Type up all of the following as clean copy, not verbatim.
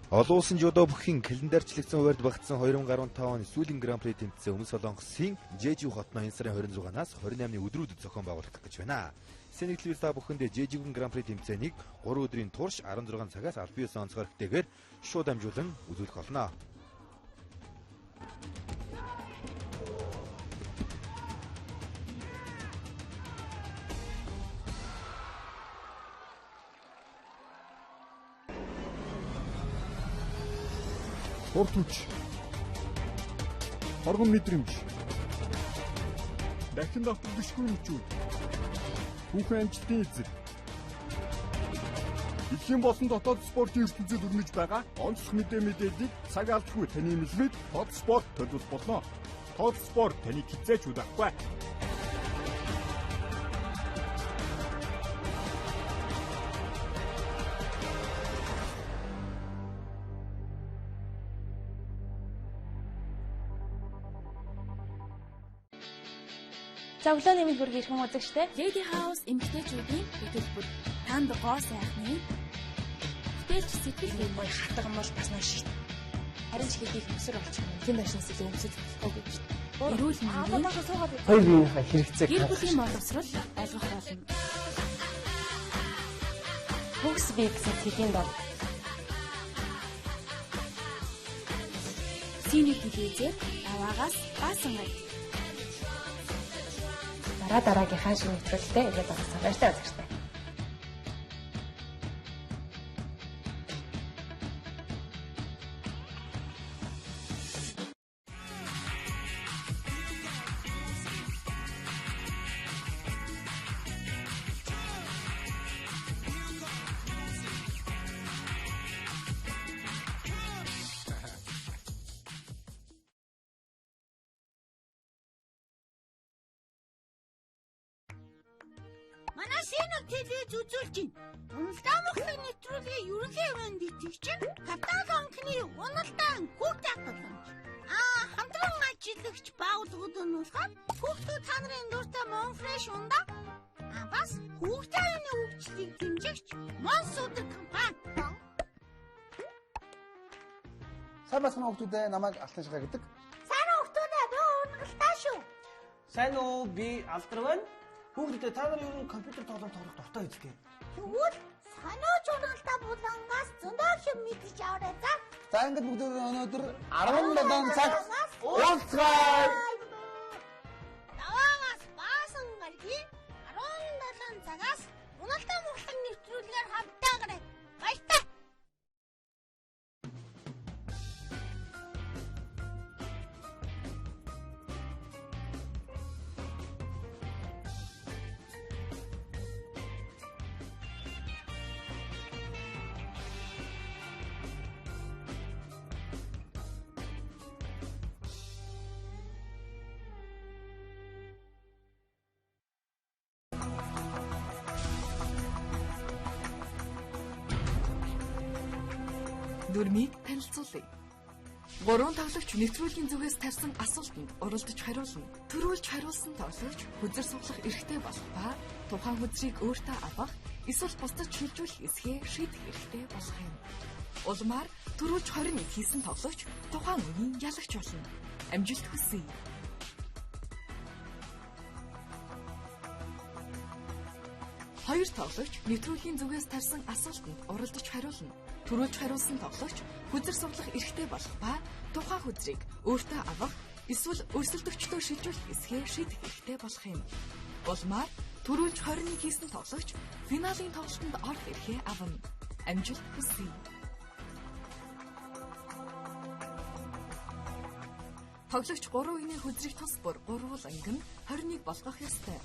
Олон улсын жудо бүхийн календарчлагдсан хуваарьд багтсан 2015 оны сүүлийн Гран-при тэмцээн Өмнөд Солонгосын Жэжиг хотноо энэ сарын 26-наас 28-ны өдрүүд зохион байгуулах гэж байна. Сэнэглэлээс бүхэнд Жэжигийн Гран-при тэмцээнийг 3 өдрийн турш 16 цагаас 19 онцгой хүртэйгээр шууд дамжуулан үзүүлэх болно. Урт хүч, хоргон мэдрэмж, дахин давтагдшгүй нүчүүд, хүүхэн амжилтын эзэл. Дэлхийн болон дотоод спортын ертөнцид өрнөж байгаа онцлог мэдээллийг цаг алдахгүй таны мэдлэгт Тод спорт төлөвлөж болно. Тод спорт таны хязгаарч удахгүй. Зоглоо нэмэлт бүргийн ирхэн үзэгчтэй. Lady House эмэгтэйчүүдийн хөтөлбөр танд гоо сайхны стэлж сэтгэл гоё хатгам бол бас маш шít. Харин ч хэдийх өсөр болчих юм. Тэм байшнаас илүү өмсөж болохгүй гэж. Эрүүл мэндийн хоёр биенийхээ хэрэгцээг гэр бүлийн боловсрол ойлгох болно. Хөгс бие гэсэн хэдийн дор. Синий телевизээр аваагаас баасан гай. Дараагийнхаа шинэ нэвтрүүлэгтээ ирээд орсон баяртай үзэгчтэй. Манай синэг телевиз үзүүлж байна. Уналтаа мөхлийн нэвтрүүлгийн ерөнхий мэнд итгэгч Капитал банкны уналтаа хүүхд хадгаламж. Хамтран ажиллагч байгууллагууд нь болохоор хүүхдүүд та нарын дуртай Монфреш ундаа. Бас хүүхдийн аюулны хөгжлийг хэмжигч Монсудер компани. Сайн бацхан хүүхдүүдээ намайг алтан шигаа гэдэг. Сайн хүүхдүүдээ би уналтаа шүү. Сайн уу, би Алдран. Хүүхдүүдээ та нар юу компьютер тоглоом тоглох дуртай үздэг. Тэгвэл санаач уналтаа булангаас зөндөө юм мэдэж аваарай за. За ингээд бүгд өнөөдөр 17 цагт уулзгаая. Даваагаас баасан гаргийн 17 цагаас уналтаа мөхлийн нэвтрүүлгээр хамтдаа гараа. Баяртай. Дүрмийг танилцуулъя. 3 тоглогч нэвтрүүлгийн зүгээс тарьсан асуултанд уралдаж хариулна. Төрүүлж хариулсан тоглогч хүзэр суглах эрхтэй болох ба тухайн хүзрийг өөртөө авах эсвэл бусдад шилжүүлэх эсхээ шийдэх эрхтэй болох юм. Улмаар төрүүлж 21 хийсэн тоглогч тухайн үеийн ялагч болно. Амжилт хүсье. Хоёр тоглогч нэвтрүүлгийн зүгээс тарьсан асуултанд уралдаж хариулна. Төрүүлж хариулсан тоглогч хүзэр суглах эрхтэй болох ба тухайн хүзрийг өөртөө авах эсвэл өрсөлдөгчдөө шилжүүлэх эсхээ шийдэх эрхтэй болох юм. Улмаар төрүүлж 21 хийсэн тоглогч финалийн тоглолтод орох эрхээ авна. Амжилт хүсье. Тоглогч 3 үеийн хүзрийг тус бүр 3 ангин 21 болгох ёстой.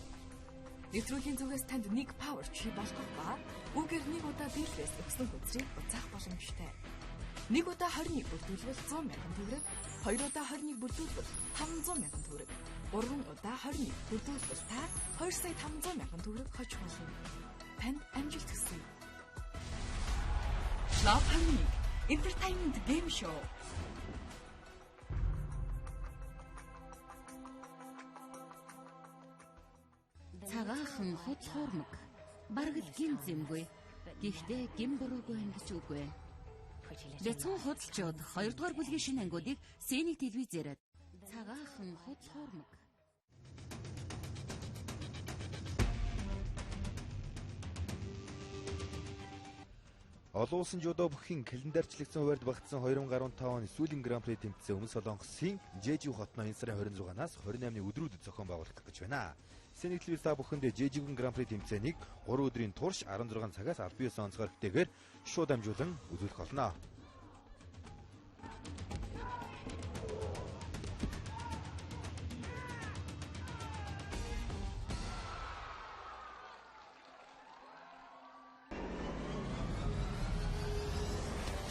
Нэвтрүүлгийн зүгээс танд нэг power чи болгох ба үгээр нэг удаа биелвэс өгсөн хүзрийг буцаах боломжтой. Нэг удаа 21 бүрдүүлвэл 100 мянган төгрөг, 2 удаа 21 бүрдүүлвэл 500 мянган төгрөг, 3 удаа 21 бүрдүүлвэл та 2 сая 500 мянган төгрөг хожих болно. Танд амжилт хүсье. Love Harmony Entertainment Game Show. Цагаахан хуц хуурмаг. Бараг л гин зэмгүй. Гэхдээ гин буруугүй юм гэж үгүй. Бяцхан худалчууд 2 дугаар бүлгийн шинэ ангиудыг Сэник телевизээр цагаахан худ хуурмаг. Олон улсын жудо бүхийн календарчлагдсан хуваарьд багтсан 2015 оны сүүлийн гран-при тэмцээн Өмнөд Солонгосын Жэжиг хотноо энэ сарын 26-наас 28-ны өдрүүдэд зохион байгуулах гэж байна. Сэник телевиз та бүхэндээ Жэжигүн гран-при тэмцээнийг 3 өдрийн турш 16 цагаас 19 онцгой хүртэйгээр шууд дамжуулан үзүүлэх болно.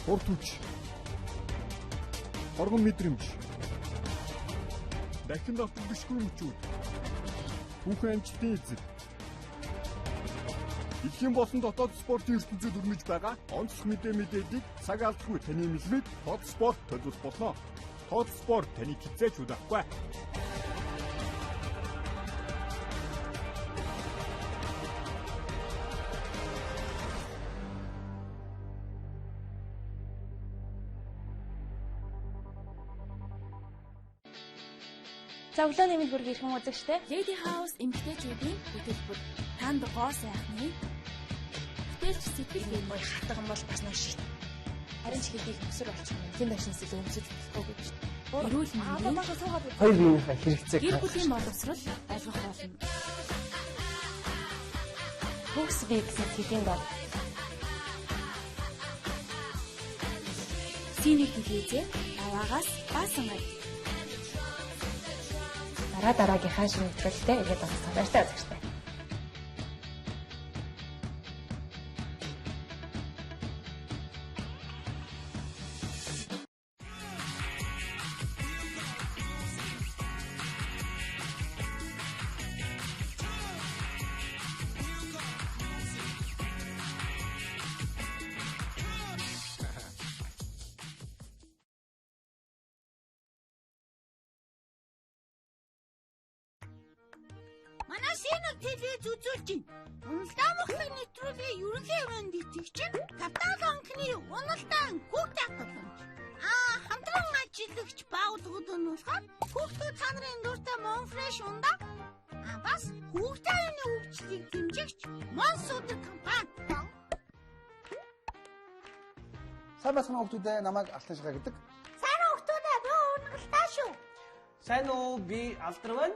Урт хүч, оргон мэдрэмж, дахин давтагдшгүй мөчүүд, хүүхэн амжилтын эзэг. Дэлхийн болон дотоод спортын ертөнцид өрнөж байгаа онцлог мэдээллийг цаг алдахгүй таны мэдлэг Тод спорт төлөвлөж болно. Тод спорт таны хязгаарч удахгүй. Зоглоо нэмэлт бүргийн ирхэн үзэгчтэй. Lady House эмэгтэйчүүдийн хөтөлбөр танд гоо сайхны бүтээлч сэтгэл юм хатган бол бас маш шít. Харин ч хэдийг өсөр болчихно. Тэнд ашин зүйл өмсөж болохгүй гэж. Эрүүл мэндийн Хоёр биенийхээ хэрэгцээг гэр бүлийн боловсрол ойлгох болно. Төгс бий гэсэн хэдийн гол. Синий телевизээр аваагаас баасан гай. Дараагийнхаа шинэ нэвтрүүлэгтээ ирээд байгаа баяртай үзэгчтэй. Манай Синэг телевиз үзүүлж байна. Уналтаа мохлог нэвтрүүлгийн ерөнхий хувийн итгэгч Капитан Лонкны уналтаа хүүхд татгалж. Хамтран ажиллагч байгууллагууд нь болохоор хүүхдүүд та нарын дуртай Монфреш ундаа. Бас хүүхдийн хөгжлийг дэмжигч Монсудер компани. Сайн басан хүмүүстэй намайг алтан шага гэдэг. Сайн хүүхдүүдээ би урналтаа шүү. Сайн уу би алдарван.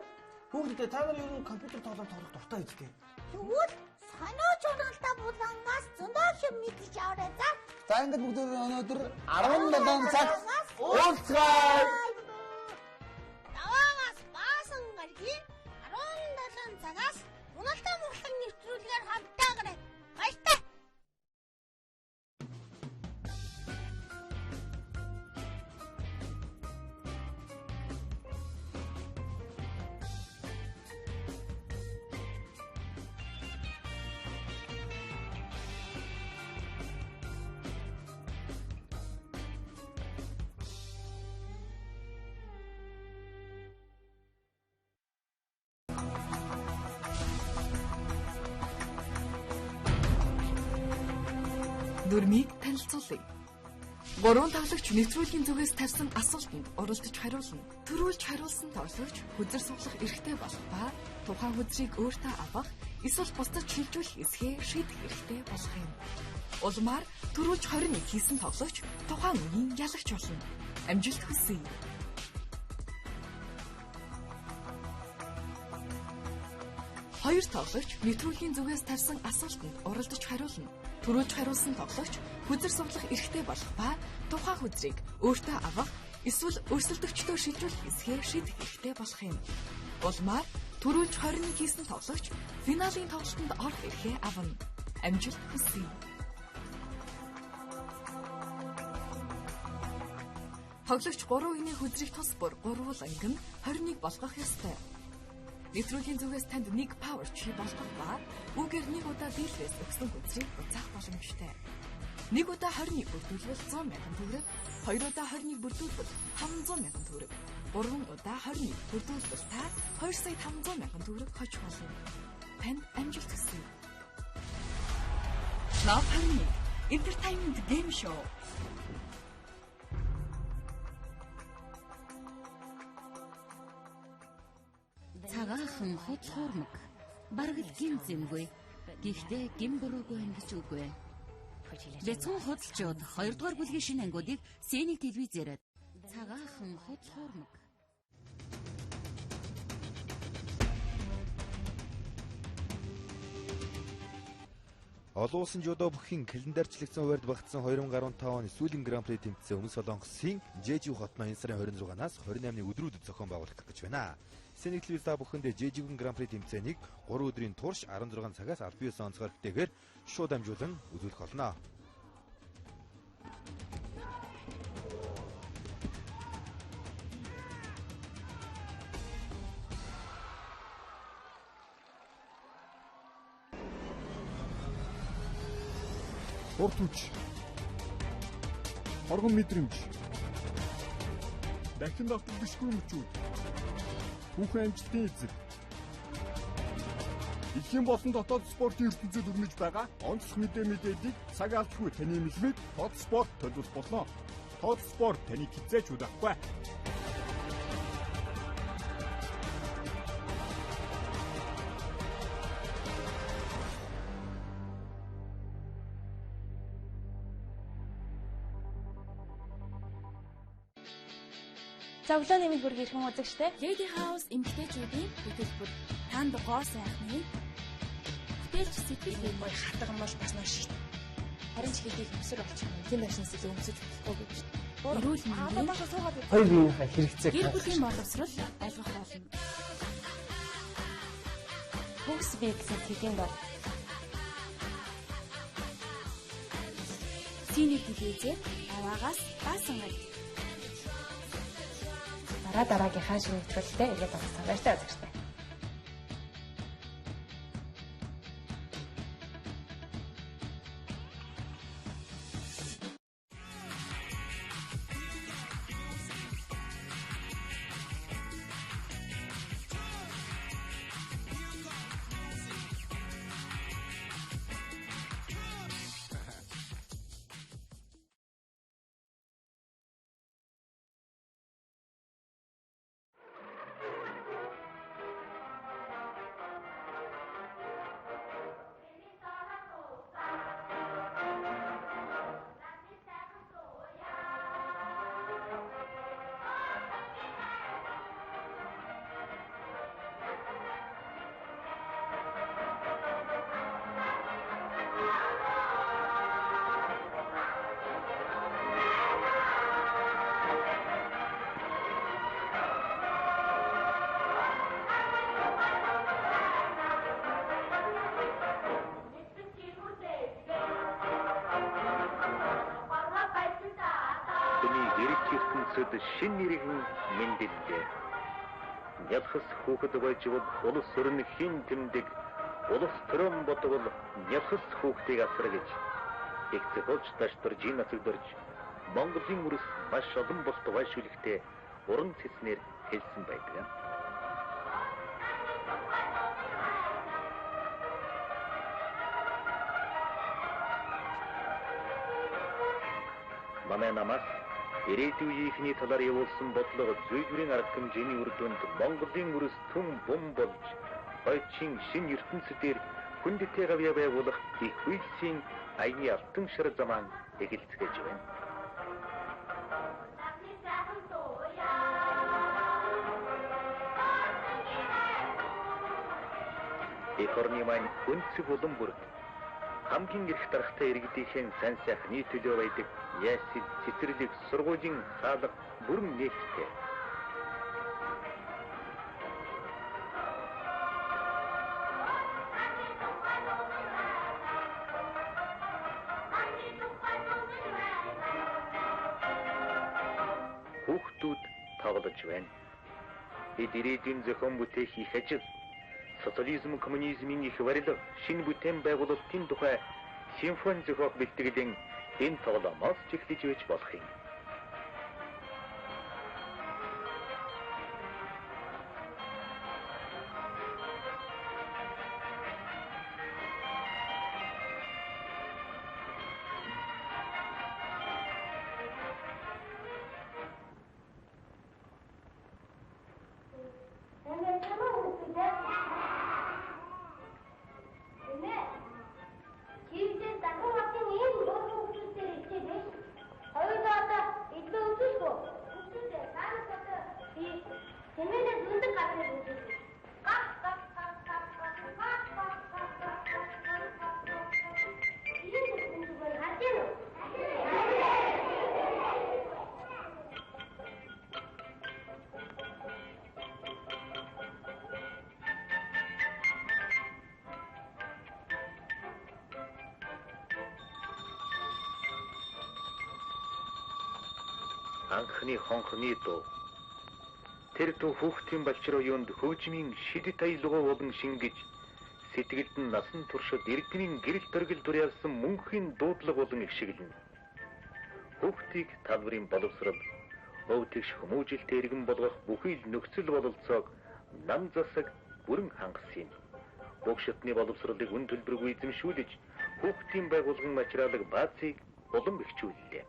Хүүхдүүдээ та нар юу компьютер тоглоом тоглох дуртай үстэй. Тэгвэл санаач урналтаа булангаас зөндөө хэм мэдж аваарай за. За ингээд бүгд өнөөдөр 17 цагт уулзгаая. Даваагаас баасан гаргийн 17 цагаас уналтаа мөхлөг нэвтрүүлгээр хамтаагаарай. Баяртай. Дүрмийг танилцуулъя. 3 тоглогч нэвтрүүлгийн зүгээс тавьсан асуултанд оролдож хариулна. Төрүүлж хариулсан тоглогч хүзэр суглах эрхтэй болох ба тухайн хүзрийг өөртөө авах эсвэл бусдад шилжүүлэх эсхээ шийдэх эрхтэй болох юм. Улмаар төрүүлж 21 хийсэн тоглогч тухайн үеийн ялагч болно. Амжилт хүсье. Хоёр тоглогч нэвтрүүлгийн зүгээс тавьсан асуултанд оролдож хариулна. Төрүүлж хариулсан тоглогч хүзэр суглах эрхтэй болох ба тухайн хүзрийг өөртөө авах эсвэл өрсөлдөгчдөө шилжүүлэх эсхээ шийдэх эрхтэй болох юм. Улмаар төрүүлж 21 хийсэн тоглогч финалийн тоглолтод орох эрхээ авна. Амжилт хүсье. Тоглогч 3 үеийн хүзрийг тус бүр 3 ангин 21 болгох ёстой. Нэвтрүүлгийн зүгээс танд нэг power чи болгох ба үгээр нэг удаа дийлвэс өгсөн хүзрийг буцаах боломжтой. Нэг удаа 21 бүрдүүлвэл 100 мянган төгрөг, 2 удаа 21 бүрдүүлвэл 500 мянган төгрөг, 3 удаа 21 бүрдүүлвэл та 2,500,000 төгрөг хожих болно. Танд амжилт хүсье. Love Harmony Entertainment Game Show хуц хуурмаг. Бараг л гин зэмгүй. Гэхдээ гин буруугүй байна гэж үгүй. Бяцхан худалчууд 2 дугаар бүлгийн шинэ ангиудыг Сэнийг телевизээр цагаахан хуц хуурмаг. Олон улсын жудо бүхийн календарчлагдсан хуваарьд багтсан 2015 оны сүүлийн гран-при тэмцээн Өмнөд Солонгосын Жэжиг хотноо энэ сарын 26-наас 28-ны өдрүүдэд зохион байгуулах гэж байна. Сэнийг телевиз та бүхэндээ Жэжигийн гран-при тэмцээнийг 3 өдрийн турш 16 цагаас аль бие онцгой бүтээгээр шууд дамжуулан үзүүлэх болно. Урт хүч, оргон мэдрэмж, дахин давтагдшгүй мөчүүд, хүүхэн амжилтын эзэг. Ихэн болон дотоод спортын ертөнцид өрнөж байгаа онцлог мэдээллийг цаг алдгүй таны мэдмэг Тод спорт төлөвлөж болно. Тод спорт таны хизээч удахгүй. Зоглоо нэмэлт бүргийн ирхэн үзэгчтэй. Lady House эмэгтэйчүүдийн хөтөлбөр танд гоо сайхны сэтгэлч сэтгэл бай хатгамж басна шít. Харин ч хэдий хөсөр болчихно. Тийм байшин сэтгэл өмсөж болохгүй гэж. Эрүүл мэндийн Хоёр биеийнхээ хэрэгцээг гэр бүлийн боловсрол ойлгох болно. Хөгс бий гэсэн хэдийн бол Сэнийг телевизээр аваагаас баасан гад. дараагийнхаа шинэ нэвтрүүлэгтээ ирээд орсон баяртай үзэгчтэй. Шин нэрийн мэндэлээ. Нялхас хүүхэд байж улс орны хин тэмдэг улс төрөн бодвол нялхас хүүхдийг асар гэж ихцэгч таштар жин асагдорж Монголын үрс маш олон бос тугайшүүлэхтэй уран цэцнэр хэлсэн байдаг. Манай намаас ирээдүйнхний талаар явуулсан бодлого зүйдвэрийн арга хэмжээний үр дүнд Монголын үрс түн бум болж хойчин шин ертөнцийн хүндэтэй гавьяа байгуулах их үйлсийн аяны алтан шар заман эхэлцгээж байна. Эхорны маань үнцэг болон бүрд хамгийн их дарахтай иргэдийн сайн сайхны төлөө байдаг ясид цэцэрлэг сургуулийн хаалга бүрэн нээлттэй. Хүүхдүүд тоглож байна. Эдгээрийн зохион бүтээх их ажил социализм, коммунизмын их барилга, шинэ бүтээн байгуулалтын тухай симфони зохиох бэлтгэлийн энэ тоглоомоос ч эхлэж байж болох юм. анхны хонхны дуу. Тэр дуу хүүхдийн балчруу юунд хөгжмийн шидэт аялгаа болон шингэж сэтгэлд нь насан туршид иргэний гэрэл төргөл дуриалсан мөнхийн дуудлага болон эгшиглэнэ. Хүүхдийг талбарын боловсрол, өв тэгш хүмүүжилт иргэн болгох бүхий л нөхцөл бололцоог нам засаг бүрэн хангасан юм. Уг шатны боловсролыг үн төлбөргүй эзэмшүүлж, хүүхдийн байгуулгын материалыг баазыг улам бэхжүүллээ.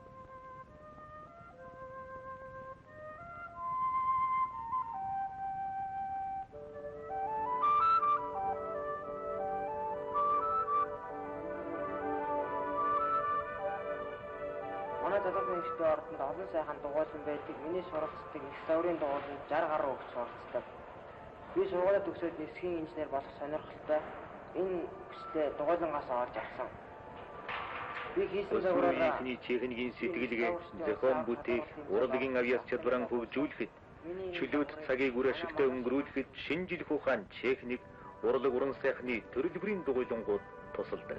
Манай залуучууд ихтэй ордонд олон сайхан дугуйлан байдаг. Миний суралцдаг их саврын дугуйланд 60 гаруй өгч суралцдаг. Би сургуулиуд төгсөөд нисхийн инженер болох сонирхолтой. Энэ хүслээ дугуйлангаас олж авсан. Би хийсэн загвараараа техникийн сэтгэлгээ зохион бүтээх, урлагийн авьяас чадвараа хөгжүүлэхэд, чөлөөт цагийг үр ашигтай өнгөрүүлэхэд шинжлэх ухаан, техник, урлаг уран сайхны төрөл бүрийн дугуйлангууд тусалдаг.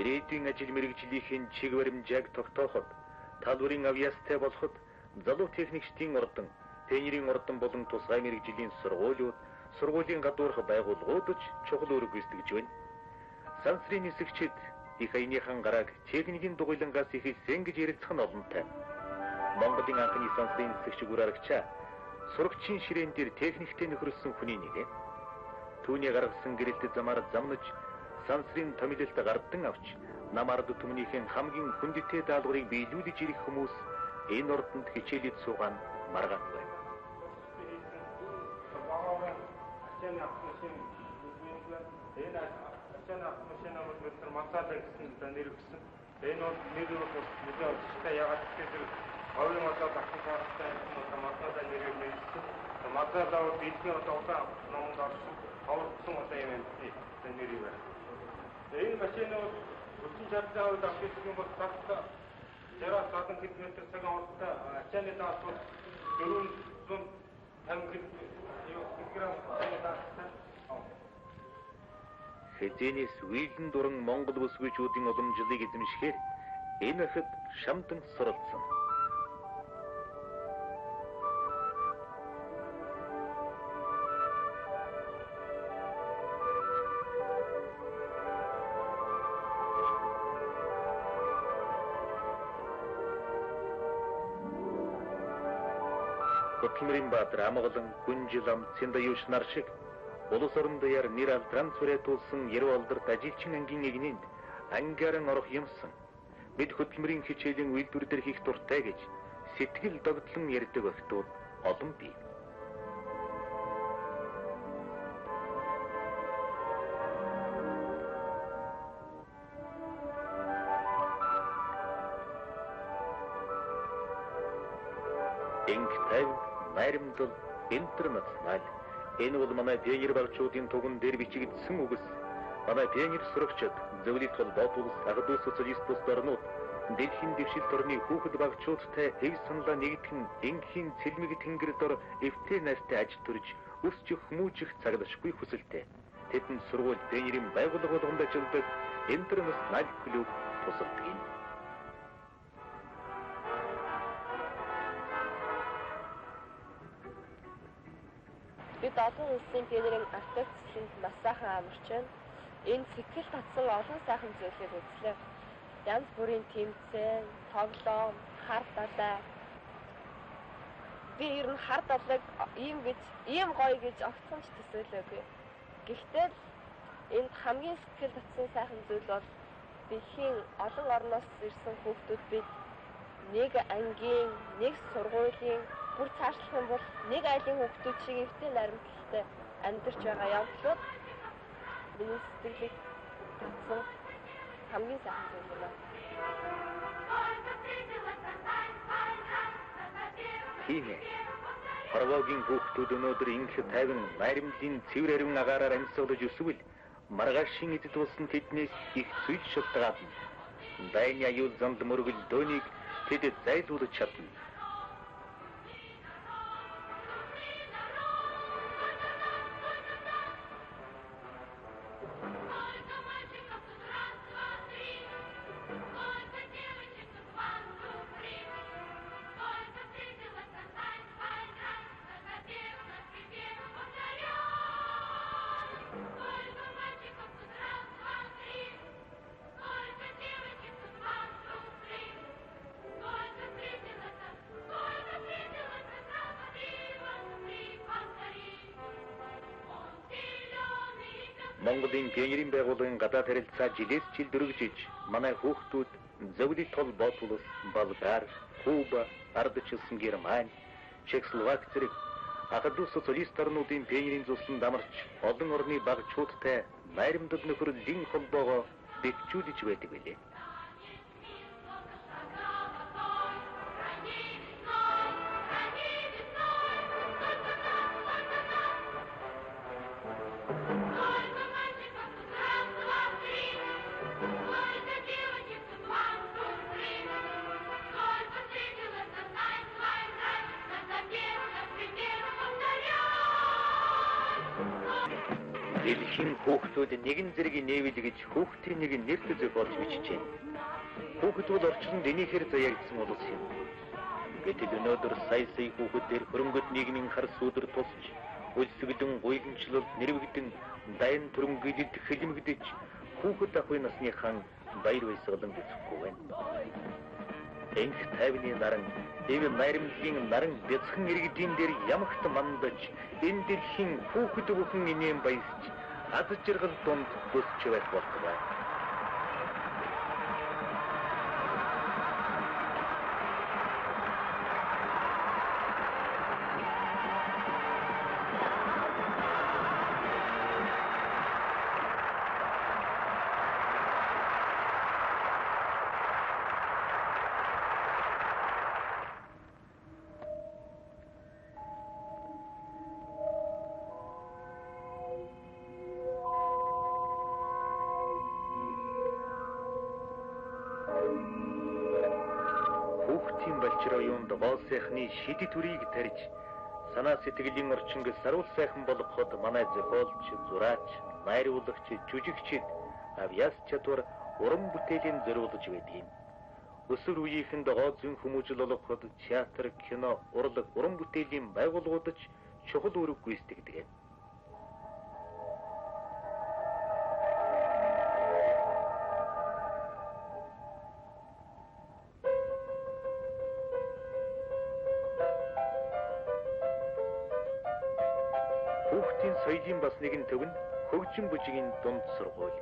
Ирээдүйн ажил мэргэжлийн чиг баримжааг тогтооход, талбарын авьяастай болоход, залуу техникчдийн ордон, пионерийн ордон болон тусгай мэргэжлийн сургуулиуд, сургуулийн гадуурх байгууллагууд ч чухал үүрэг гүйцэтгэж байна. Сансрын нисгчид их аяныхан гарааг техникийн дугуйлангаас ихэлсэн гэж ярилцах нь олонтой. Монголын анхны сансрын нисгч үр арагчаа сурагчийн ширээн дээр техниктэй нөхөрсөн хүний нэг. Түүний гаргасан гэрэлтэд замаар замнаж сансрын томилолт гардан авч намард түмнийхэн хамгийн хүндтэй даалгаврыг биелүүлж ирэх хүмүүс энэ ордонд хичээлээд суугаа маргаангүй. Энэ бол нэлээд өсөлттэй ягаад гэвэл говийн модод ахын шаардлагатай энэ модод нэрээр нэрсэн. Модод дэлхийн одоо номонд орсон хаврсан одоо юм нэрийг байна. Энэ машинууд өсөн чадлаа үед авчихсан юм бол цагта 60-70 км/цаг хурдтай ачааны даалгавар 450 км/цаг Хэзэнээс үеийн дуран Монгол бүсгүйчүүдийн уламжлалыг эзэмшихээр энэ хэд шамдан суралцсан. Хөтөлмөрийн баатар Амгалан, Гүнжил ам, Цэндаюуш нар шиг улс орон даяар нэр алдран цурайтуулсан Яруу алдарт ажилчин ангийн игнэнд ангааран орох юмсан. Бид хөтөлмөрийн хичээлийн үйлдвэр дээр хийх дуртай гэж сэтгэл догтлон ярьдаг охтууд олон бий. Инктай найрамдал интернационал. Энэ бол манай пионер багчуудын туган дээр бичигдсэн үгс. Манай пионер сурагчид зөвлөлт холбоот улс ардуу социалист бус орнууд дэлхийн дэвшилт орны хүүхэд багчуудтай эг саналаа нэгтгэн энгийн цэлмэг тэнгэр дор эвтэй найртай ажил төрж өсчих хүмүүжих цагдашгүй хүсэлтэй. Тэдэнд сургууль пионерийн байгууллага болгонд ажилладаг интернационал клуб тусалдаг юм. Бид олон улсын пионерийн артистчинд маш сайхан амарч байна. Энэ сэтгэл татсан олон сайхан зүйлийг үзлээ. Янз бүрийн тэмцээн, тоглоом, хар далай. Би ер нь хар далайг ийм гоё гэж огцомж төсөөлөөгүй. Гэхдээ энд хамгийн сэтгэл татсан сайхан зүйл бол дэлхийн олон орноос ирсэн хүүхдүүд бид нэг ангийн, нэг сургуулийн бүр цаашлах юм бол нэг айлын хүүхдүүд шиг эвтэй наримтлалтай амьдарч байгаа явдлууд миний сэтгэлийг татсан хамгийн сайхан зүйл байна. Тийм ээ. Хорвоогийн хүүхдүүд өнөөдөр инх тайван найрамдлын цэвэр ариун агаараар амьсгалж өсвөл маргаашийн эзэд болсон тэднээс их зүйл шалтгаална. Дайны аюул замд мөргөл дөөнийг тэд зайлуулж чадна. Монголын пионерийн байгууллагын гадаад харилцаа жилээс жил дөрвижиж, манай хүүхдүүд зөвлөлт толгойд улс Болгар, Куба, ардчилсан Германи, Чехословак зэрэг ахад улс социалист орнуудын пионерийн цусланд амарч олон орны багчуудтай найрамдал нөхөрлөлийн холбоогоо бэхжүүлж байдаг билээ. Дэлхийн хүүхдүүд нэгэн зэргийн нээвэл гэж хүүхдийн нэг нэрт зохиолж бичжээ. Хүүхэд бол орчинд энийхээр заяагдсан улс юм. Гэтэл өнөөдөр сая хүүхдээр хөрөнгөт нийгмийн хар сүүдэр тусч, үлсгэлэн гуйгамчлал нэрвэгдэн дайн төрөнгөдөд хэлмэгдэж хүүхэд ахуй насныхан баяр баясгалан бүцэхгүй байна. Энх тайвны наран, эв найрамдлын наран бяцхан иргэдийн дээр ямагт мандаж, энэ дэлхийн хүүхэд бүхэн инээн баясч, аз жаргал донд бүсч байх болтугай. Хүүхдийн балчраа юунд гол сайхны шидэт төрийг тарьж, санаа сэтгэлийн орчинг саруул сайхан болгоход манай зохиолч, зураач, найруулагч, жүжигчид авьяас чадвар уран бүтээлийн зориулж байдгийг. Өсвөр үеийнхэнд гоо зүүн хүмүүжил болгоход театр, кино, урлаг, уран бүтээлийн байгууллагуудад чухал үүрэг гүйцэтгэдэг. Хүүхдийн соёлын бас нэгэн төв нь хөгжин бүжигийн дунд сургууль.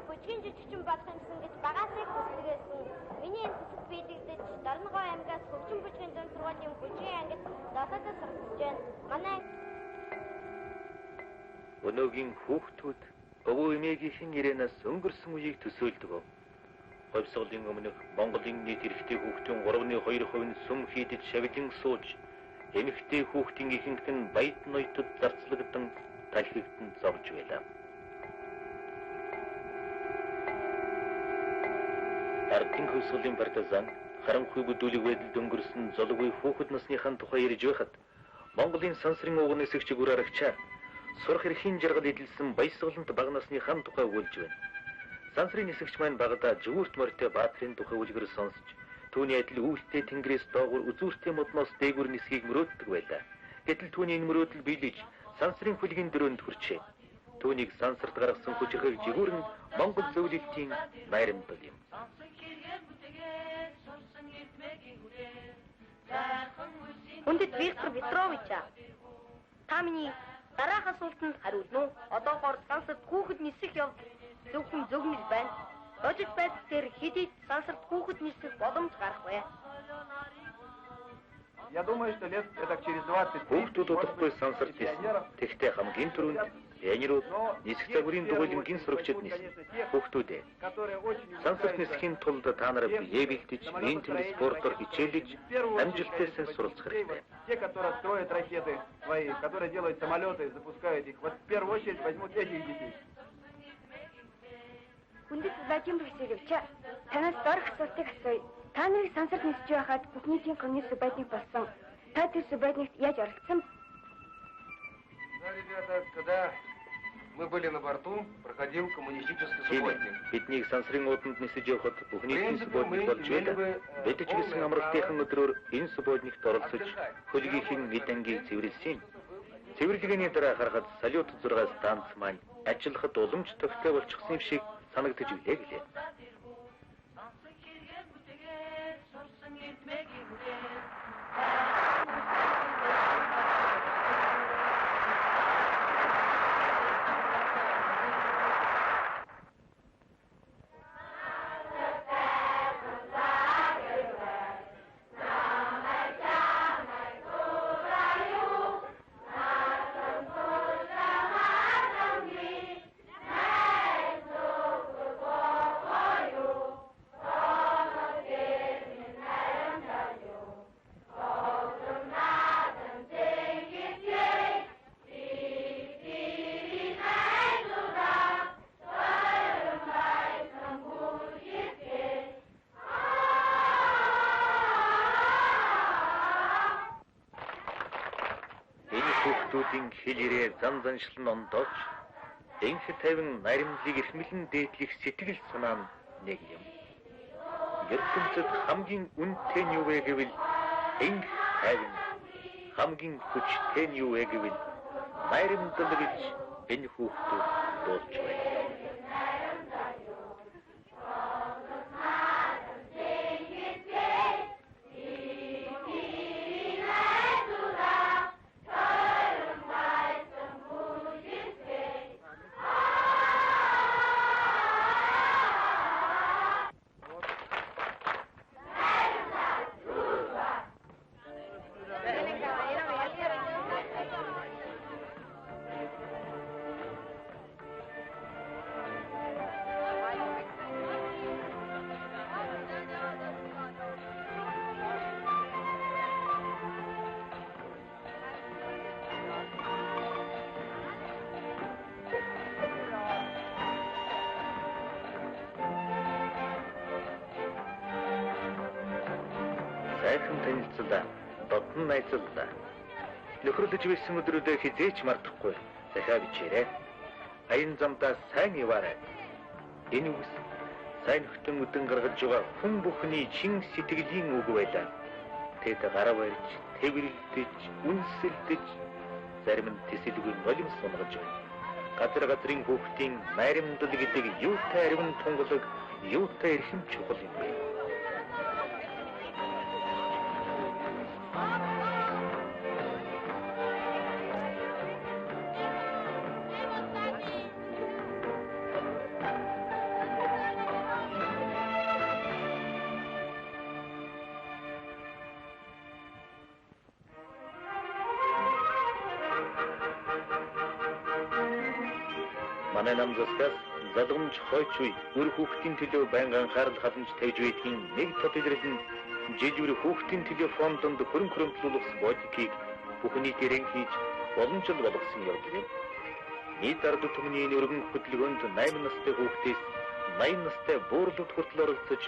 Бүжгийн жижигчин болох юмсан гэж багасыг хүсэлгээсэн. Миний энэ цэцэд биелэгдэж Дарнагоо аймгаас хөгжин бүжгийн дунд сургуулийн бүжгийн ангид дотоодод суралцж байна. Манай өнөөгийн хүүхдүүд өвөө эмээгийнхэн ирээнээс өнгөрсөн үеийг төсөөлдөг. Ховсголын өмнөх Монголын нийт эрэгтэй хүүхдийн 3.2% нь сүм хийдэж шавилан сууж, эмэгтэй хүүхдийн ихэнх нь баяд ноётод зарцлагдан талхигдсан зовж байлаа. Ардын хөвсгөлийн партизан харанхуй бүдүүлэг байдалд өнгөрсөн золгүй хүүхэд насныхан тухай ярьж байхад Монголын сансрын ууган нисгч гүр арагчаа сурах эрхийн жаргал эдэлсэн баясгалант баг насныхан тухай өгүүлж байна. Сансрын нисгч маань багада Жигүүрт морьтой баатрын тухай үлгэр сонсч түүний адил үүлтэй тэнгэрээс доогуур үзүүртэй модноос дээгүр нисхийг мөрөөддөг байлаа. Гэтэл түүний энэ мөрөөдөл биелэж сансрын хөлгийн дөрөнд хүрчээ. Түүнийг сансарт гаргасан хүчирхэг Жигүүр нь Монгол зөвлөлтийн найрамдал юм. Хүндэт Виктор Петрович, та миний дараах асуултанд хариулна уу? Одоогоор сансарт хүүхэд нисэх явдал зөвхөн зөгнөж байна. Логик байдал дээр хэдий сансарт хүүхэд нисэх боломж гарах вэ? Я думаю, что лет это через 20. Хүүхдүүд удахгүй сансарт нисэх. Тэгтээ хамгийн түрүүнд пионерууд нисэх загварын дугуйлын гин сурагчид нисэх. Хүүхдүүдээ сансарт нисэхийн тулд та нараа бие бэлдэж, ментал спортоор хичээлж, амжилттай суралцах хэрэгтэй. Те, которые строят ракеты свои, которые делают самолеты, запускают их, вот в первую очередь возьмут этих детей. Хүндэт Владимир Васильевич, танаас дөрөх асуултыг асууя. Та нарыг сансарт нисэж байхад бүх нийтийн коммунист субботник болсон. Та тэр субботникт яаж оролцсон? Да, ребята, когда мы были на борту, проходил коммунистический субботник. Биднийг сансрын ууданд нисэж явахад бүх нийтийн субботник болж байлаа. Бид ч гэсэн амралтынхан өдрөөр энэ субботникт оролцож хөлгийнхэн эд ангийг цэвэрлсэн. Цэвэрлэгээний дараа харахад салют 6 станц маань ажиллахад уламж төгтэй болчихсон юм шиг санагдаж үлээ гэлээ. Хүүхдүүдийн хэлээрээ зан заншлан ондоож энх тавин наримлыг эрхмэлэн дээдлэх сэтгэл санаа нь нэг юм. ертөнцид хамгийн үнэтэй нь юу вэ гэвэл энх тавин, хамгийн хүчтэй нь юу вэ гэвэл наримдал гэж энэ хүүхдүүд дуулж байна. Сайхан танилцлаа, додн найзлаа. Нөхөрлөж байсан өдрүүдээ хизээч мартахгүй. Захаа бичээрэй. Аян замдаа сайн яваарай. Энэ үгс сайн хөтөн өдөн гаргаж байгаа хүн бүхний чин сэтгэлийн үг байлаа. Тэд гараа барьж, тэвэрлдэж, үнсэлдэж, зарим нь тэсэлгүй нулимс сунгаж байна. Газар газрын хүүхдийн наримдал гэдэг юутай аривн тунгалаг, юутай эрхэм чухал юм бэ? Манай намзастаас задгамж хойч үе үр хүүхдийн төлөө байнга анхаарал хадамж тавьж байдгийн нэг тод илрэл нь жижигүр хүүхдийн төлөө фондонд хөрөнгө хөрөмтлүүлэх бодикийг бүхний дээрэн хийж боломжтой болгосон явдал юм. Нийт ард түмний өргөн хөдөлгөөнд 8 настай хүүхдээс 80 настай буурлууд хүртэл оролцож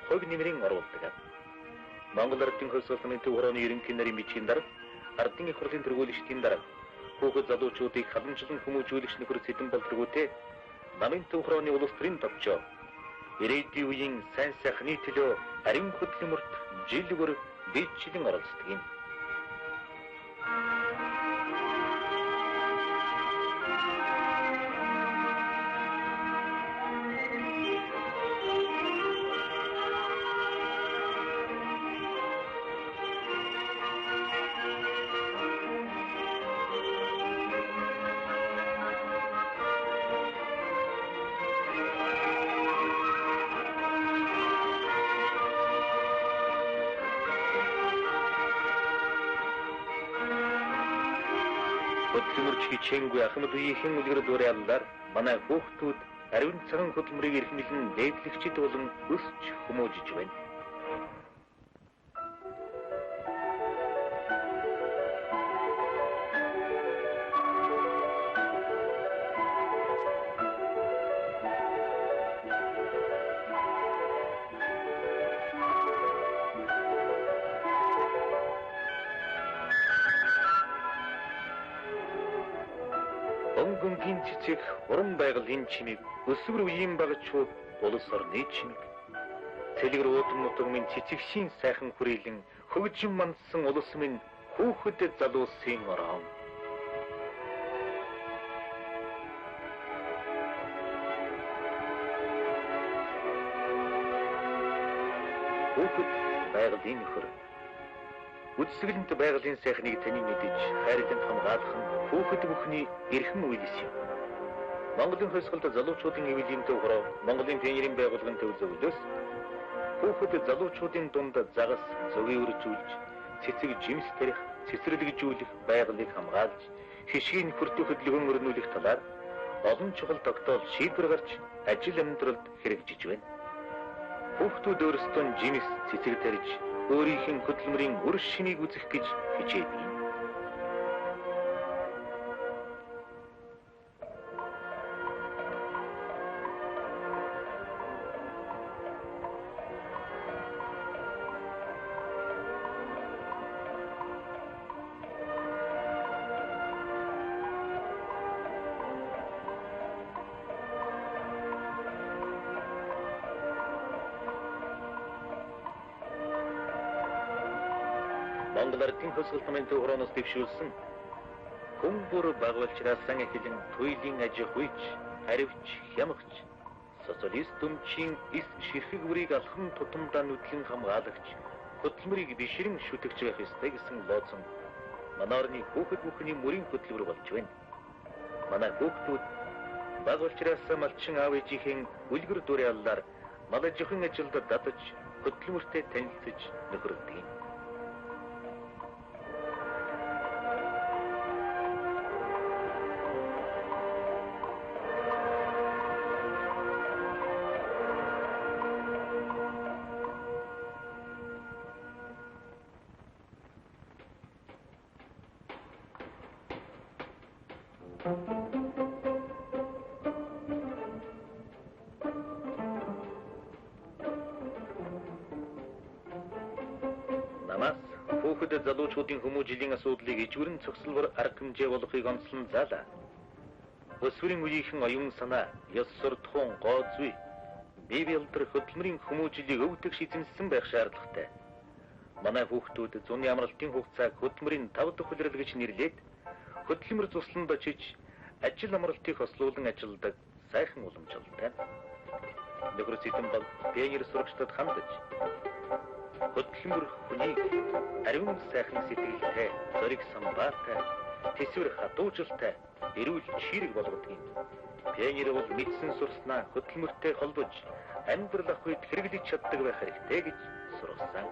хог нэмрийн оруулдаг. Монгол Ардын хөлс улсын төв хорооны ерөнхий нарийн бичгийн дарга, ардын их хурлын тэргүүлэгчдийн дарга, хүүхэд залуучуудыг халамжлан хүмүүжүүлэгч нөхөр сэдэн болдргүүтэй намын төв хорооны улс төрийн товчоо ирээдүйн үеийн сайн сайхны төлөө ариун хөдөлмөрт жилгөр дээдчлэн оролцдог юм. Хөдөлмөрч хичээнгүй ахмад үеийнхэн үлгэр дуурайлаар манай хүүхдүүд ариун цагаан хөдөлмөрийг эрхмэлэн дээдлэгчид болон өсч хүмүүжиж байна. аймгийн цэцэг уран байгалийн чимиг өсвөр үеийн багчууд улс орны чимиг цэлгэр уудам нутаг минь цэцэгшийн сайхан хүрээлэн хөгжин мандсан улс минь хүүхэд залуусын орон хүүхэд байгалийн нөхөр үдсгэлэнт байгалийн сайхныг таны мэдэж хайрлан хамгаалах нь хүүхэд бүхний эрхэм үйлс юм. Монголын хосголд залуучуудын эвлэлийн төвхөрөө Монголын пионерийн байгууллагын төв зөвлөс хүүхэд залуучуудын дунд загас зөвгөө үржүүлж цэцэг жимс тарих цэцэрлэгжүүлэх байгалыг хамгаалж хишгийн хүртэх хөдөлгөөн өрнүүлэх талаар олон чухал тогтоол шийдвэр гарч ажил амьдралд хэрэгжиж байна. Хүүхдүүд өөрсдөө жимс цэцэг тарьж өөрийнх нь хөдөлмөрийн үр шинийг үзэх гэж хичээдэг юм. Монгол ардын хөсгөлтмийн төвхөрөөс дэвшүүлсэн хүн бүр багвалчраас сан эхлэн туйлын аж ахуйч, харивч, хямгч, социалист өмчийн эс ширхэг бүрийг алхан тутамдаа нүдлэн хамгаалагч, хөдөлмөрийг бишрэн шүтгэж байх ёстой гэсэн лозунг манай орны хүүхэд бүхний мөрийн хөдөлмөр болж байна. Манай хүүхдүүд багвалчраас малчин аав ээжийн үлгэр дуурааллаар мал аж ахуйн ажилд дадаж хөдөлмөртэй танилцж нөхөрдөг юм. Намаас хүүхэд залуучуудын хүмүүжлийн асуудлыг ижгүрэн цогцлбор арга хэмжээ болохыг онцлон заалаа. Өсвөрийн үеийнхэн оюун санаа, ёс суртахуун, гоо зүй, бие биелдэр хөдөлмөрийн хүмүүжлийг өвдөг шийдэнсэн байх шаардлагатай. Манай хүүхдүүд зуны амралтын хугацааг хөдөлмөрийн 5 дахь улирал гэж нэрлээд хөдөлмөр тусланд очиж ажил амралтыг хослуулан ажилдаг сайхан уламжлалтай. Нөхөр зэдэн бол пионер сурагчдад хандаж хөдөлмөр хүнийг ариун сайхан сэтгэлтэй, зориг самбаатай, тэсвэр хатуужилтай, эрүүл чирэг болгодог юм. Пионер бол мэдсэн сурснаа хөдөлмөртэй холбож амьдрал ахуйд хэрэглэж чаддаг байх хэрэгтэй гэж сургасан.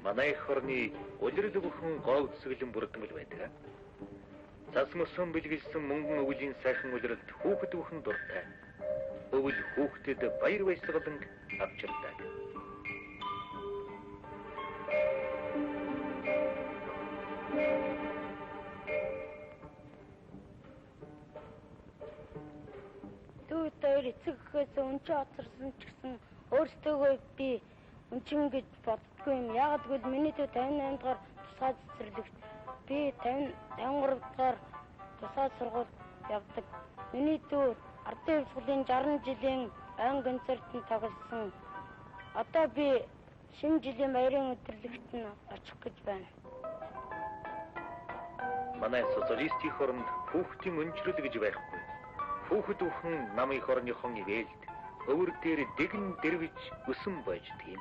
Манай хорны улирал бүхэн гоо үсгэлэн бүрдмэл байдаг. Цас мөсөн бэлгэлсэн мөнгөн өвлийн сайхан улиралд хүүхэд бүхэн дуртай. Өвөл хүүхдэд баяр баясгалан авчирдаг. Дүү дээр эцэгхээс өнчө оцорсон ч гэсэн өөртөөгөө би өнчин гэж боддгүй юм. Яг гэвэл миний төв 58 дахь тусгай цэцэрлэгт би 53 дахь тусгай сургууль явдаг. Миний төв ардын хувьсгалын 60 жилийн айн концертанд тоглосон. Одоо би шинэ жилийн баярын өдөрлөгт нь очих гэж байна. Манай социалистийн хоронд хүүхдийн өнчрөл гэж байхгүй. Хүүхэд бүхэн намын хорныхон ивэлд өвөр дээр дэгэн дэрвэж өсөн байж тийм.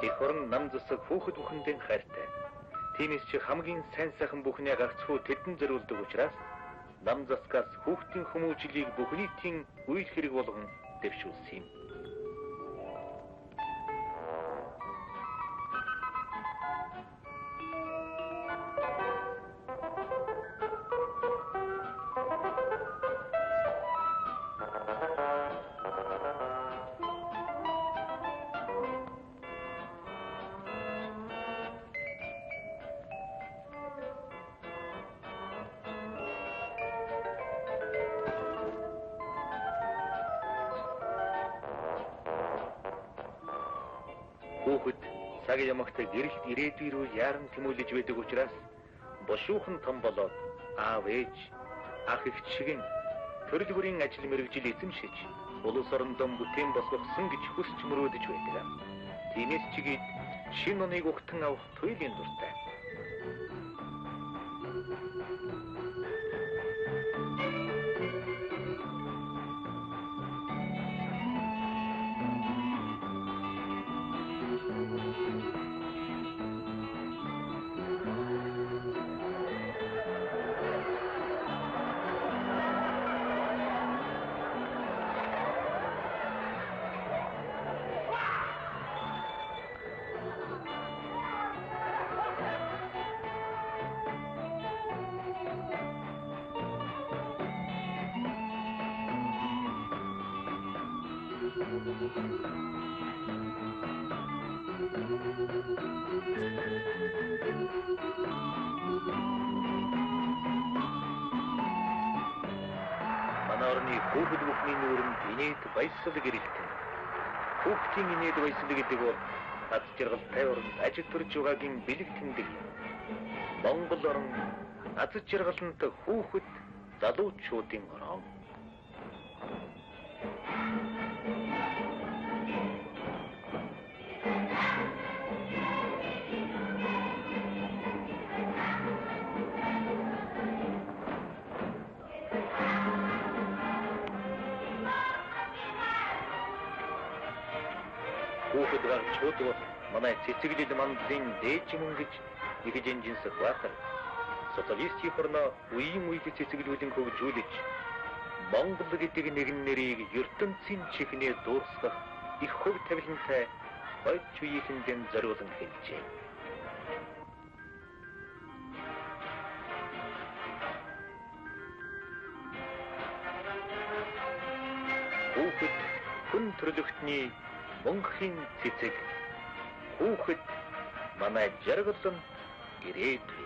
Их хорон нам засаг хүүхэд бүхэндээ хайртай. Тиймээс чи хамгийн сайн сайхан бүхнээ гагцхүү тэдэн зориулдаг учраас нам засгаас хүүхдийн хүмүүжлийг бүхний тийм үйл хэрэг болгон дэвшүүлсэн юм. Хүүхэд цаг ямагтай гэрэлт ирээдүй рүү яаран тэмүүлж байдаг учраас бушуухан том болоод аав ээж, ах эгч шигэн төрөл бүрийн ажил мэргэжил эзэмшиж улс орондоо бүтээн болгосон гэж хүсч мөрөөдөж байдаг. Тиймээс чигээд шинэ оныг угтан авах туйлын дуртай. Манаарны хүүхэд бүхний нүүрэнд инээд баясгал гэрэлтэн. Хүүхдийн инээд баясгал гэдэг бол аз жаргалтай оронд ажил төрж байгаагийн бэлэг тэмдэг юм. Монгол орн аз жаргалтай хүүхэд залуучуудын орон. Хүүхэд гарчууд бол манай цэцэглэл мандлын дээж юм гэж нэгж энжинсэх баатар. Социалистийн хорно үеийн үеийн цэцэглэлүүдийн хөгжүүлж Монгол гэдэг нэгэн нэрийг ертөнцийн чихнээ дуусгах их хөв тавилантай ойч үеийнхэн зориулан хэлжээ. Хүүхэд хүн төрлөختний мөнхийн цэцэг. Хүүхэд манай жаргалан ирээдүй.